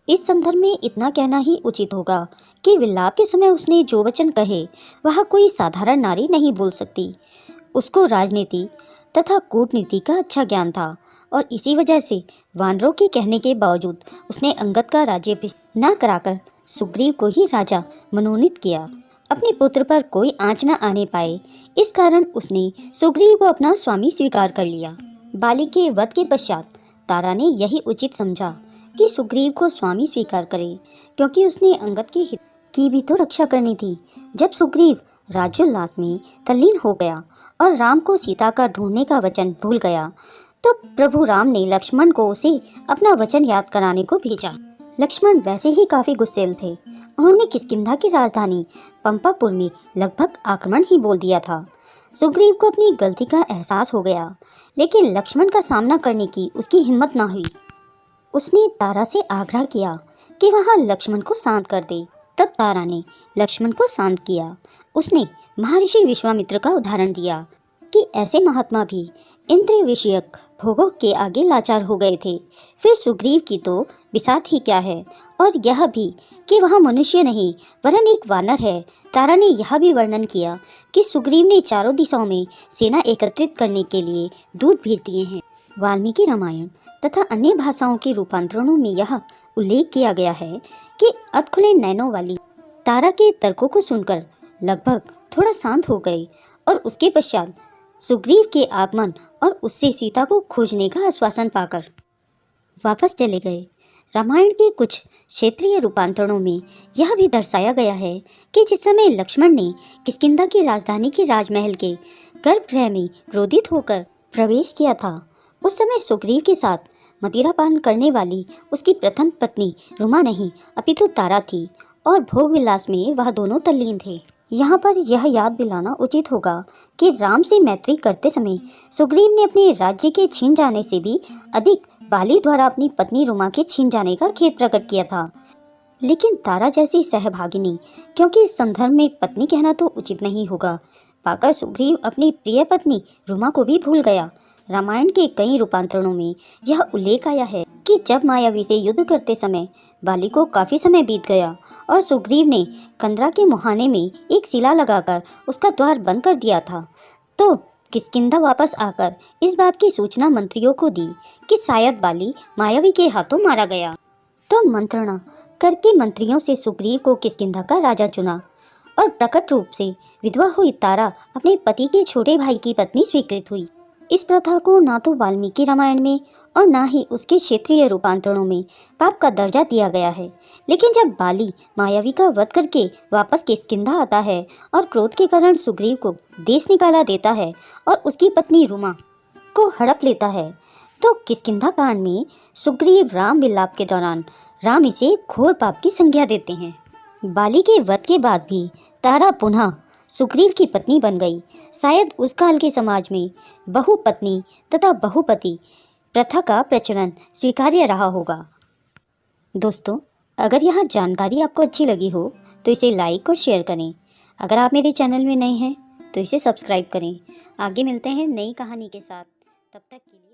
इस संदर्भ में इतना कहना ही उचित होगा कि विलाप के समय उसने जो वचन कहे वह कोई साधारण नारी नहीं बोल सकती। उसको राजनीति तथा कूटनीति का अच्छा ज्ञान था और इसी वजह से वानरों के कहने के बावजूद उसने अंगद का राज्याभिषेक न कराकर सुग्रीव को ही राजा मनोनीत किया। अपने पुत्र पर कोई आँच न आने पाए, इस कारण उसने सुग्रीव को अपना स्वामी स्वीकार कर लिया। बाली के वध के पश्चात तारा ने यही उचित समझा कि सुग्रीव को स्वामी स्वीकार करे, क्योंकि उसने अंगद के हित की भी तो रक्षा करनी थी। जब सुग्रीव राज्योल्लास में तल्लीन हो गया और राम को सीता का ढूंढने का वचन भूल गया, तो प्रभु राम ने लक्ष्मण को उसे अपना वचन याद कराने को भेजा। लक्ष्मण वैसे ही काफी गुस्सेल थे। उन्होंने किष्किंधा की राजधानी पंपापुर में लगभग आक्रमण ही बोल दिया था। सुग्रीव को अपनी गलती का एहसास हो गया, लेकिन लक्ष्मण का सामना करने की उसकी हिम्मत ना हुई। उसने तारा से आग्रह किया कि वह लक्ष्मण को शांत कर दे। तब तारा ने लक्ष्मण को शांत किया। उसने महर्षि विश्वामित्र का उदाहरण दिया कि ऐसे महात्मा भी इंद्रिय विषयक भोगों के आगे लाचार हो गए थे। फिर सुग्रीव की तो बिसात ही क्या है, और यह भी कि वह मनुष्य नहीं वरन एक वानर है। तारा ने यह भी वर्णन किया कि सुग्रीव ने चारों दिशाओं में सेना एकत्रित करने के लिए दूत भेज दिए हैं। वाल्मीकि रामायण तथा अन्य भाषाओं के रूपांतरणों में यह उल्लेख किया गया है कि अधखुले नैनों वाली तारा के तर्कों को सुनकर लगभग थोड़ा शांत हो गए और उसके पश्चात सुग्रीव के आगमन और उससे सीता को खोजने का आश्वासन पाकर वापस चले गए। रामायण के कुछ क्षेत्रीय रूपांतरणों में यह भी दर्शाया गया है कि जिस समय लक्ष्मण ने किष्किंधा की राजधानी के राजमहल के गर्भगृह में क्रोधित होकर प्रवेश किया था, उस समय सुग्रीव के साथ मदिरापान करने वाली उसकी प्रथम पत्नी रुमा नहीं अपितु तारा थी और भोग विलास में वह दोनों तल्लीन थे। यहाँ पर यह याद दिलाना उचित होगा कि राम से मैत्री करते समय सुग्रीव ने अपने राज्य के छीन जाने से भी अधिक बाली द्वारा अपनी पत्नी रुमा के छीन जाने का खेद प्रकट किया था। लेकिन तारा जैसी सहभागिनी, क्योंकि इस संदर्भ में पत्नी कहना तो उचित नहीं होगा, पाकर सुग्रीव अपनी प्रिय पत्नी रुमा को भी भूल गया। रामायण के कई रूपांतरणों में यह उल्लेख आया है कि जब मायावी से युद्ध करते समय बाली को काफी समय बीत गया और सुग्रीव ने कंदरा के मुहाने में एक शिला लगाकर उसका द्वार बंद कर दिया था, तो किष्किंधा वापस आकर इस बात की सूचना मंत्रियों को दी कि शायद बाली मायावी के हाथों मारा गया। तो मंत्रणा करके मंत्रियों से सुग्रीव को किष्किंधा का राजा चुना और प्रकट रूप से विधवा हुई तारा अपने पति के छोटे भाई की पत्नी स्वीकृत हुई। इस प्रथा को ना तो वाल्मीकि रामायण में और ना ही उसके क्षेत्रीय रूपांतरणों में पाप का दर्जा दिया गया है। लेकिन जब बाली मायावी का वध करके वापस किष्किंधा आता है और क्रोध के कारण सुग्रीव को देश निकाला देता है और उसकी पत्नी रुमा को हड़प लेता है, तो किष्किंधा कांड में सुग्रीव राम विलाप के दौरान राम इसे घोर पाप की संज्ञा देते हैं। बाली के वध के बाद भी तारा पुनः सुग्रीव की पत्नी बन गई। शायद उस काल के समाज में बहुपत्नी तथा बहुपति प्रथा का प्रचलन स्वीकार्य रहा होगा। दोस्तों, अगर यह जानकारी आपको अच्छी लगी हो तो इसे लाइक और शेयर करें। अगर आप मेरे चैनल में नए हैं तो इसे सब्सक्राइब करें। आगे मिलते हैं नई कहानी के साथ, तब तक के लिए।